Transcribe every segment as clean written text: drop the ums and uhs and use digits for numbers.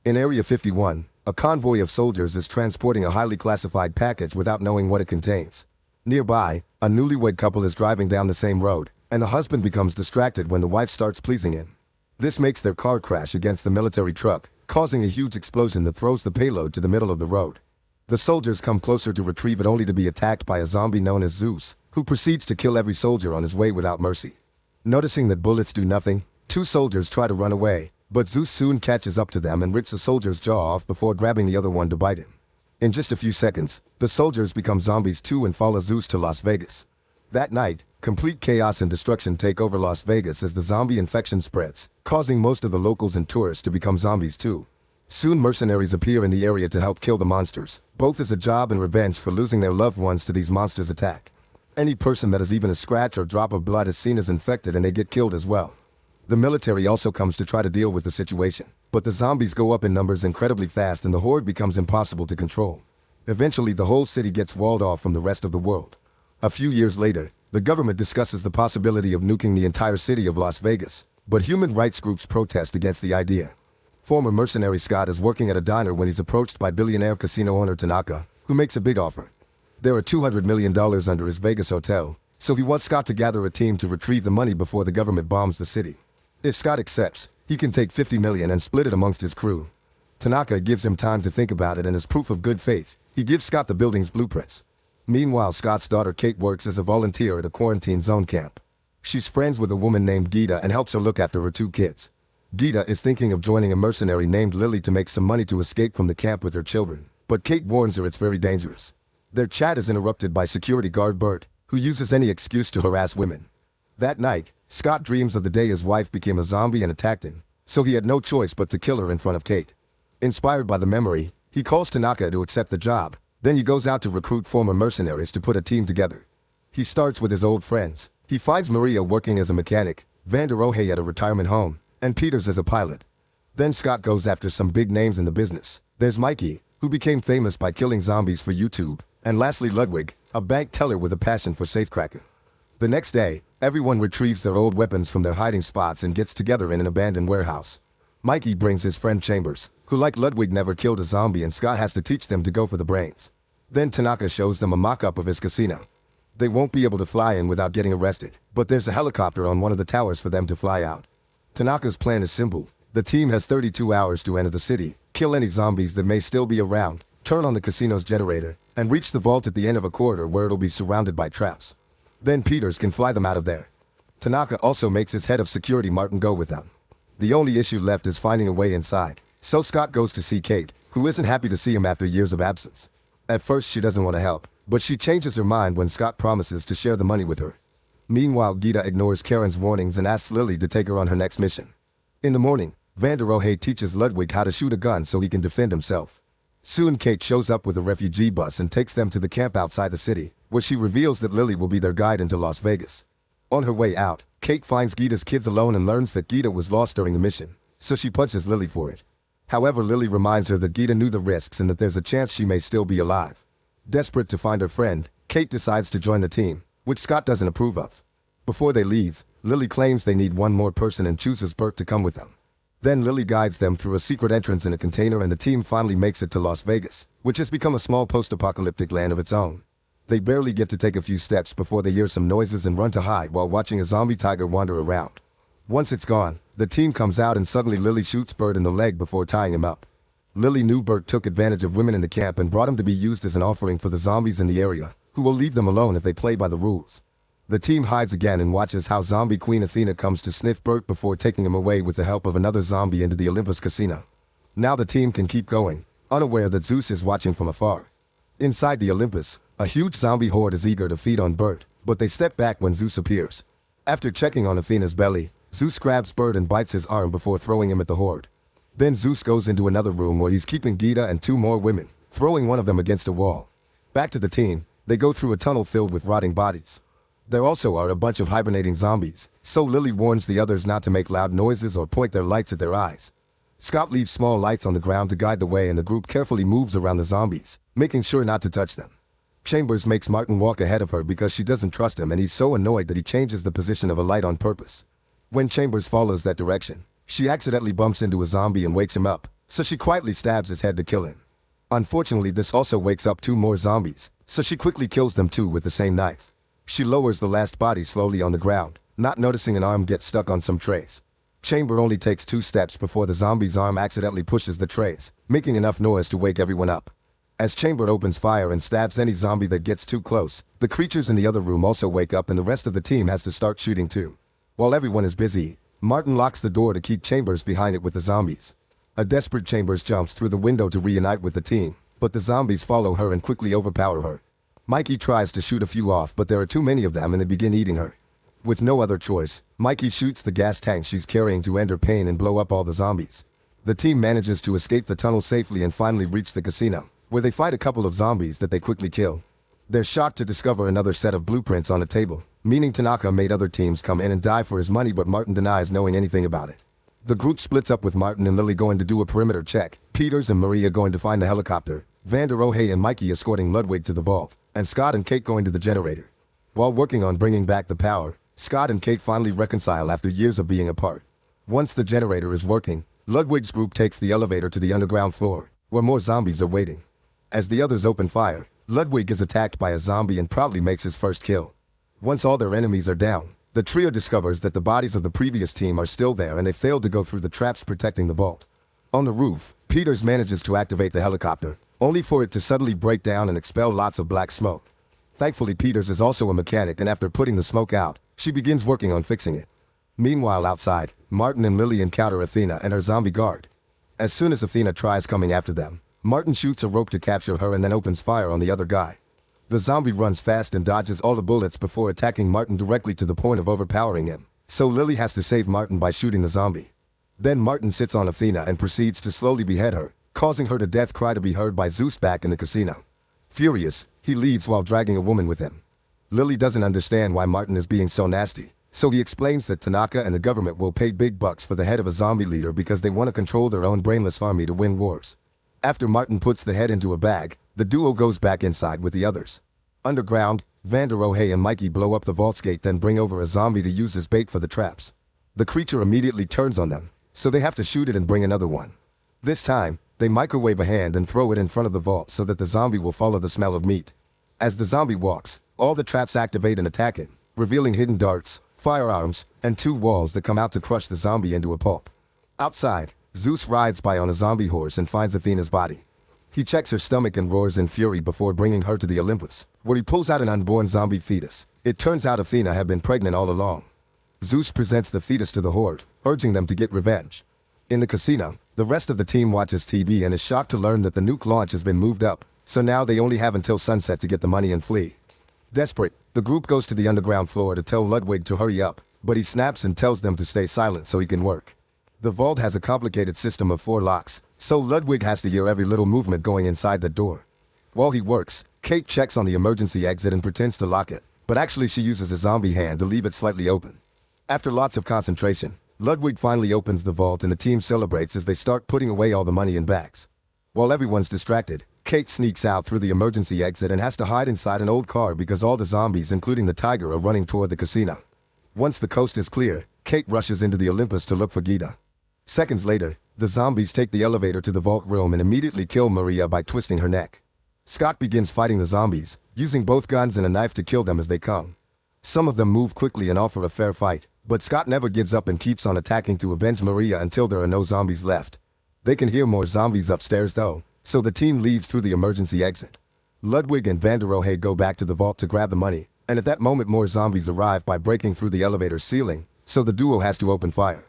In Area 51, a convoy of soldiers is transporting a highly classified package without knowing what it contains. Nearby, a newlywed couple is driving down the same road, and the husband becomes distracted when the wife starts pleasing him. This makes their car crash against the military truck, causing a huge explosion that throws the payload to the middle of the road. The soldiers come closer to retrieve it only to be attacked by a zombie known as Zeus, who proceeds to kill every soldier on his way without mercy. Noticing that bullets do nothing, two soldiers try to run away, but Zeus soon catches up to them and rips a soldier's jaw off before grabbing the other one to bite him. In just a few seconds, the soldiers become zombies too and follow Zeus to Las Vegas. That night, complete chaos and destruction take over Las Vegas as the zombie infection spreads, causing most of the locals and tourists to become zombies too. Soon mercenaries appear in the area to help kill the monsters, both as a job and revenge for losing their loved ones to these monsters' attack. Any person that has even a scratch or drop of blood is seen as infected and they get killed as well. The military also comes to try to deal with the situation, but the zombies go up in numbers incredibly fast and the horde becomes impossible to control. Eventually the whole city gets walled off from the rest of the world. A few years later, the government discusses the possibility of nuking the entire city of Las Vegas, but human rights groups protest against the idea. Former mercenary Scott is working at a diner when he's approached by billionaire casino owner Tanaka, who makes a big offer. There are $200 million under his Vegas hotel, so he wants Scott to gather a team to retrieve the money before the government bombs the city. If Scott accepts, he can take $50 million and split it amongst his crew. Tanaka gives him time to think about it and as proof of good faith, he gives Scott the building's blueprints. Meanwhile, Scott's daughter Kate works as a volunteer at a quarantine zone camp. She's friends with a woman named Gita and helps her look after her two kids. Gita is thinking of joining a mercenary named Lily to make some money to escape from the camp with her children, but Kate warns her it's very dangerous. Their chat is interrupted by security guard Bert, who uses any excuse to harass women. That night, Scott dreams of the day his wife became a zombie and attacked him, so he had no choice but to kill her in front of Kate. Inspired by the memory, he calls Tanaka to accept the job, then he goes out to recruit former mercenaries to put a team together. He starts with his old friends. He finds Maria working as a mechanic, Vander Ohe at a retirement home, and Peters as a pilot. Then Scott goes after some big names in the business. There's Mikey, who became famous by killing zombies for YouTube, and lastly Ludwig, a bank teller with a passion for safecracking. The next day, everyone retrieves their old weapons from their hiding spots and gets together in an abandoned warehouse. Mikey brings his friend Chambers, who like Ludwig never killed a zombie and Scott has to teach them to go for the brains. Then Tanaka shows them a mock-up of his casino. They won't be able to fly in without getting arrested, but there's a helicopter on one of the towers for them to fly out. Tanaka's plan is simple. The team has 32 hours to enter the city, kill any zombies that may still be around, turn on the casino's generator, and reach the vault at the end of a corridor where it'll be surrounded by traps. Then Peters can fly them out of there. Tanaka also makes his head of security Martin go with them. The only issue left is finding a way inside, so Scott goes to see Kate, who isn't happy to see him after years of absence. At first she doesn't want to help, but she changes her mind when Scott promises to share the money with her. Meanwhile, Gita ignores Karen's warnings and asks Lily to take her on her next mission. In the morning, Vander Ohe teaches Ludwig how to shoot a gun so he can defend himself. Soon Kate shows up with a refugee bus and takes them to the camp outside the city, where she reveals that Lily will be their guide into Las Vegas. On her way out, Kate finds Gita's kids alone and learns that Gita was lost during the mission, so she punches Lily for it. However, Lily reminds her that Gita knew the risks and that there's a chance she may still be alive. Desperate to find her friend, Kate decides to join the team, which Scott doesn't approve of. Before they leave, Lily claims they need one more person and chooses Bert to come with them. Then Lily guides them through a secret entrance in a container and the team finally makes it to Las Vegas, which has become a small post-apocalyptic land of its own. They barely get to take a few steps before they hear some noises and run to hide while watching a zombie tiger wander around. Once it's gone, the team comes out and suddenly Lily shoots Bert in the leg before tying him up. Lily knew Bert took advantage of women in the camp and brought him to be used as an offering for the zombies in the area, who will leave them alone if they play by the rules. The team hides again and watches how zombie Queen Athena comes to sniff Bert before taking him away with the help of another zombie into the Olympus casino. Now the team can keep going, unaware that Zeus is watching from afar. Inside the Olympus, a huge zombie horde is eager to feed on Bert, but they step back when Zeus appears. After checking on Athena's belly, Zeus grabs Bert and bites his arm before throwing him at the horde. Then Zeus goes into another room where he's keeping Gita and two more women, throwing one of them against a wall. Back to the team, they go through a tunnel filled with rotting bodies. There also are a bunch of hibernating zombies, so Lily warns the others not to make loud noises or point their lights at their eyes. Scott leaves small lights on the ground to guide the way and the group carefully moves around the zombies, making sure not to touch them. Chambers makes Martin walk ahead of her because she doesn't trust him and he's so annoyed that he changes the position of a light on purpose. When Chambers follows that direction, she accidentally bumps into a zombie and wakes him up, so she quietly stabs his head to kill him. Unfortunately, this also wakes up 2 more zombies, so she quickly kills them too with the same knife. She lowers the last body slowly on the ground, not noticing an arm gets stuck on some trays. Chamber only takes 2 steps before the zombie's arm accidentally pushes the trays, making enough noise to wake everyone up. As Chamber opens fire and stabs any zombie that gets too close, the creatures in the other room also wake up and the rest of the team has to start shooting too. While everyone is busy, Martin locks the door to keep Chambers behind it with the zombies. A desperate Chambers jumps through the window to reunite with the team, but the zombies follow her and quickly overpower her. Mikey tries to shoot a few off, but there are too many of them and they begin eating her. With no other choice, Mikey shoots the gas tank she's carrying to end her pain and blow up all the zombies. The team manages to escape the tunnel safely and finally reach the casino, where they fight a couple of zombies that they quickly kill. They're shocked to discover another set of blueprints on a table, meaning Tanaka made other teams come in and die for his money, but Martin denies knowing anything about it. The group splits up with Martin and Lily going to do a perimeter check, Peters and Maria going to find the helicopter, Vander Rohe and Mikey escorting Ludwig to the vault, and Scott and Kate going to the generator. While working on bringing back the power, Scott and Kate finally reconcile after years of being apart. Once the generator is working, Ludwig's group takes the elevator to the underground floor, where more zombies are waiting. As the others open fire, Ludwig is attacked by a zombie and proudly makes his first kill. Once all their enemies are down, the trio discovers that the bodies of the previous team are still there and they failed to go through the traps protecting the vault. On the roof, Peters manages to activate the helicopter, only for it to suddenly break down and expel lots of black smoke. Thankfully, Peters is also a mechanic, and after putting the smoke out, she begins working on fixing it. Meanwhile, outside, Martin and Lily encounter Athena and her zombie guard. As soon as Athena tries coming after them, Martin shoots a rope to capture her and then opens fire on the other guy. The zombie runs fast and dodges all the bullets before attacking Martin directly to the point of overpowering him, so Lily has to save Martin by shooting the zombie. Then Martin sits on Athena and proceeds to slowly behead her, causing her to death cry to be heard by Zeus back in the casino. Furious, he leaves while dragging a woman with him. Lily doesn't understand why Martin is being so nasty, so he explains that Tanaka and the government will pay big bucks for the head of a zombie leader because they want to control their own brainless army to win wars. After Martin puts the head into a bag, the duo goes back inside with the others. Underground, Vander Rohe and Mikey blow up the vault's gate, then bring over a zombie to use as bait for the traps. The creature immediately turns on them, so they have to shoot it and bring another one. This time, they microwave a hand and throw it in front of the vault so that the zombie will follow the smell of meat. As the zombie walks, all the traps activate and attack it, revealing hidden darts, firearms, and 2 walls that come out to crush the zombie into a pulp. Outside, Zeus rides by on a zombie horse and finds Athena's body. He checks her stomach and roars in fury before bringing her to the Olympus, where he pulls out an unborn zombie fetus. It turns out Athena had been pregnant all along. Zeus presents the fetus to the horde, urging them to get revenge. In the casino, the rest of the team watches TV and is shocked to learn that the nuke launch has been moved up, so now they only have until sunset to get the money and flee. Desperate, the group goes to the underground floor to tell Ludwig to hurry up, but he snaps and tells them to stay silent so he can work. The vault has a complicated system of 4 locks, so Ludwig has to hear every little movement going inside the door. While he works, Kate checks on the emergency exit and pretends to lock it, but actually she uses a zombie hand to leave it slightly open. After lots of concentration, Ludwig finally opens the vault and the team celebrates as they start putting away all the money in bags. While everyone's distracted, Kate sneaks out through the emergency exit and has to hide inside an old car because all the zombies, including the tiger, are running toward the casino. Once the coast is clear, Kate rushes into the Olympus to look for Gita. Seconds later, the zombies take the elevator to the vault room and immediately kill Maria by twisting her neck. Scott begins fighting the zombies, using both guns and a knife to kill them as they come. Some of them move quickly and offer a fair fight, but Scott never gives up and keeps on attacking to avenge Maria until there are no zombies left. They can hear more zombies upstairs though, so the team leaves through the emergency exit. Ludwig and Vander Rohe go back to the vault to grab the money, and at that moment more zombies arrive by breaking through the elevator ceiling, so the duo has to open fire.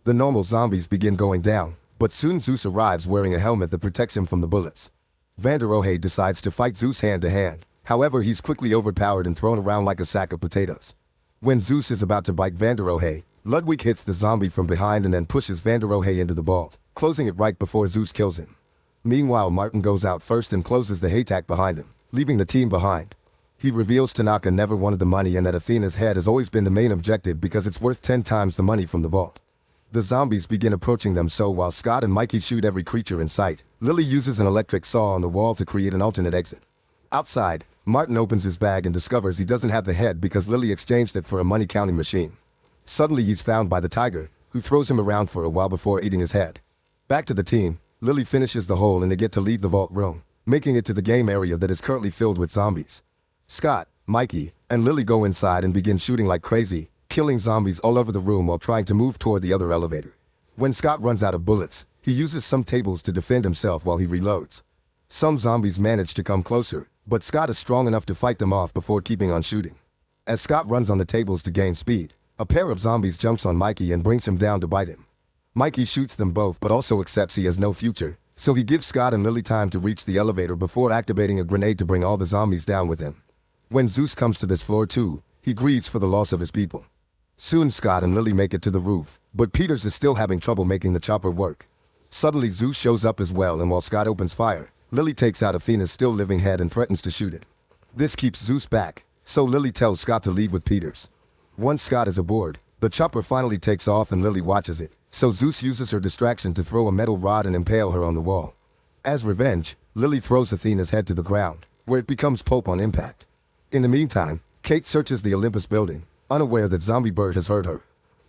The normal zombies begin going down, but soon Zeus arrives wearing a helmet that protects him from the bullets. Vander Rohe decides to fight Zeus hand to hand, however he's quickly overpowered and thrown around like a sack of potatoes. When Zeus is about to bite Vander Rohe, Ludwig hits the zombie from behind and then pushes Vander Rohe into the vault, closing it right before Zeus kills him. Meanwhile, Martin goes out first and closes the haystack behind him, leaving the team behind. He reveals Tanaka never wanted the money and that Athena's head has always been the main objective because it's worth 10 times the money from the vault. The zombies begin approaching them, so while Scott and Mikey shoot every creature in sight, Lily uses an electric saw on the wall to create an alternate exit. Outside, Martin opens his bag and discovers he doesn't have the head because Lily exchanged it for a money counting machine. Suddenly he's found by the tiger, who throws him around for a while before eating his head. Back to the team, Lily finishes the hole and they get to leave the vault room, making it to the game area that is currently filled with zombies. Scott, Mikey, and Lily go inside and begin shooting like crazy, killing zombies all over the room while trying to move toward the other elevator. When Scott runs out of bullets, he uses some tables to defend himself while he reloads. Some zombies manage to come closer, but Scott is strong enough to fight them off before keeping on shooting. As Scott runs on the tables to gain speed, a pair of zombies jumps on Mikey and brings him down to bite him. Mikey shoots them both but also accepts he has no future, so he gives Scott and Lily time to reach the elevator before activating a grenade to bring all the zombies down with him. When Zeus comes to this floor too, he grieves for the loss of his people. Soon Scott and Lily make it to the roof, but Peters is still having trouble making the chopper work. Suddenly Zeus shows up as well, and while Scott opens fire, Lily takes out Athena's still living head and threatens to shoot it. This keeps Zeus back, so Lily tells Scott to leave with Peters. Once Scott is aboard, the chopper finally takes off and Lily watches it, so Zeus uses her distraction to throw a metal rod and impale her on the wall. As revenge, Lily throws Athena's head to the ground, where it becomes pulp on impact. In the meantime, Kate searches the Olympus building, unaware that Zombie Bird has hurt her.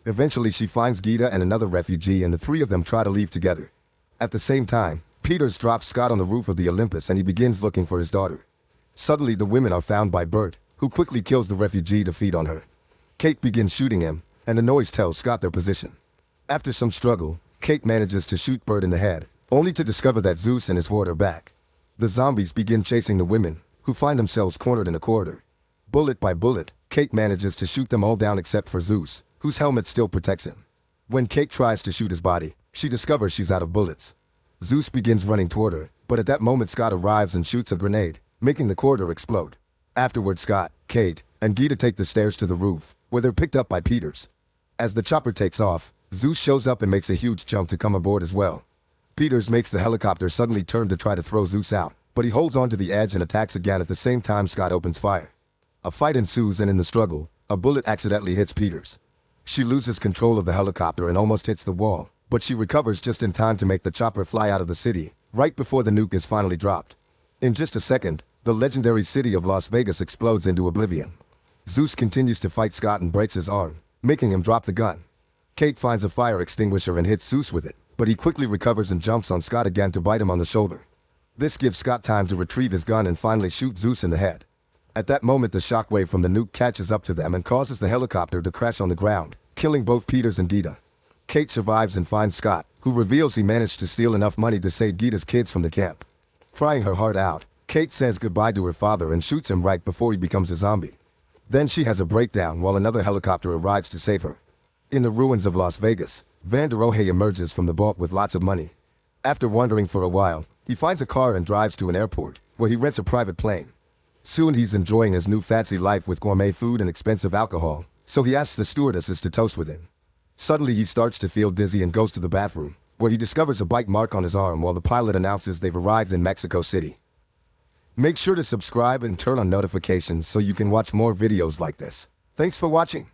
Eventually she finds Gita and another refugee, and the three of them try to leave together. At the same time, Peters drops Scott on the roof of the Olympus and he begins looking for his daughter. Suddenly the women are found by Bert, who quickly kills the refugee to feed on her. Kate begins shooting him, and the noise tells Scott their position. After some struggle, Kate manages to shoot Bert in the head, only to discover that Zeus and his horde are back. The zombies begin chasing the women, who find themselves cornered in a corridor. Bullet by bullet, Kate manages to shoot them all down except for Zeus, whose helmet still protects him. When Kate tries to shoot his body, she discovers she's out of bullets. Zeus begins running toward her, but at that moment Scott arrives and shoots a grenade, making the corridor explode. Afterward, Scott, Kate, and Gita take the stairs to the roof, where they're picked up by Peters. As the chopper takes off, Zeus shows up and makes a huge jump to come aboard as well. Peters makes the helicopter suddenly turn to try to throw Zeus out, but he holds on to the edge and attacks again. At the same time, Scott opens fire. A fight ensues, and in the struggle, a bullet accidentally hits Peters. She loses control of the helicopter and almost hits the wall, but she recovers just in time to make the chopper fly out of the city, right before the nuke is finally dropped. In just a second, the legendary city of Las Vegas explodes into oblivion. Zeus continues to fight Scott and breaks his arm, making him drop the gun. Kate finds a fire extinguisher and hits Zeus with it, but he quickly recovers and jumps on Scott again to bite him on the shoulder. This gives Scott time to retrieve his gun and finally shoot Zeus in the head. At that moment, the shockwave from the nuke catches up to them and causes the helicopter to crash on the ground, killing both Peters and Gita. Kate survives and finds Scott, who reveals he managed to steal enough money to save Gita's kids from the camp. Crying her heart out, Kate says goodbye to her father and shoots him right before he becomes a zombie. Then she has a breakdown while another helicopter arrives to save her. In the ruins of Las Vegas, Van der Rohe emerges from the vault with lots of money. After wandering for a while, he finds a car and drives to an airport, where he rents a private plane. Soon he's enjoying his new fancy life with gourmet food and expensive alcohol, so he asks the stewardesses to toast with him. Suddenly he starts to feel dizzy and goes to the bathroom, where he discovers a bite mark on his arm while the pilot announces they've arrived in Mexico City. Make sure to subscribe and turn on notifications so you can watch more videos like this. Thanks for watching.